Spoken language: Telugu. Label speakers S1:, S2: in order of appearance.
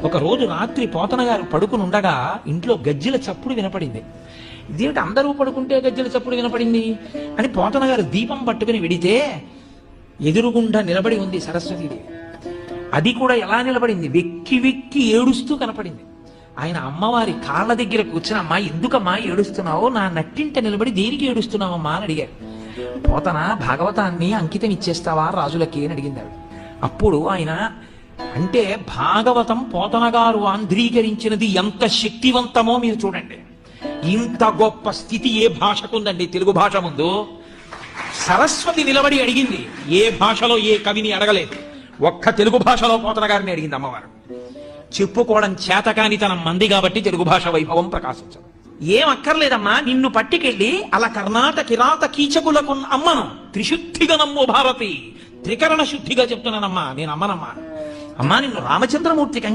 S1: ఒక రోజు రాత్రి పోతన గారు పడుకుని ఉండగా ఇంట్లో గజ్జెల చప్పుడు వినపడింది. ఇదేమిటి అందరూ పడుకుంటే గజ్జెల చప్పుడు వినపడింది అని పోతన గారు దీపం పట్టుకుని విడితే ఎదురుగుండా నిలబడి ఉంది సరస్వతీదేవి. అది కూడా ఎలా నిలబడింది, వెక్కి వెక్కి ఏడుస్తూ కనపడింది. ఆయన అమ్మవారి కాళ్ళ దగ్గర కూర్చుని, అమ్మా ఎందుకమ్మా ఏడుస్తున్నావు, నా నట్టింట నిలబడి దేనికి ఏడుస్తున్నావమ్మా అని అడిగారు. పోతన భాగవతాన్ని అంకితం ఇచ్చేస్తావా రాజులకి అని అడిగింది ఆవిడ. అప్పుడు ఆయన అంటే భాగవతం పోతన గారు ఆంధ్రీకరించినది ఎంత శక్తివంతమో మీరు చూడండి. ఇంత గొప్ప స్థితి ఏ భాషకుందండి తెలుగు భాష ముందు. సరస్వతి నిలబడి అడిగింది, ఏ భాషలో ఏ కవిని అడగలేదు, ఒక్క తెలుగు భాషలో పోతన గారిని అడిగింది అమ్మవారు. చెప్పుకోవడం చేతకాని తన మంది కాబట్టి తెలుగు భాష వైభవం ప్రకాశించదు. ఏం అక్కర్లేదమ్మా, నిన్ను పట్టికెళ్ళి అలా కర్ణాటక కిరాత కీచకులకు అమ్మను, త్రిశుద్ధిగా నమ్ము భారతి, త్రికరణ శుద్ధిగా చెప్తున్నానమ్మా, నేను అమ్మనమ్మా. అమ్మా నిన్ను రామచంద్రమూర్తికి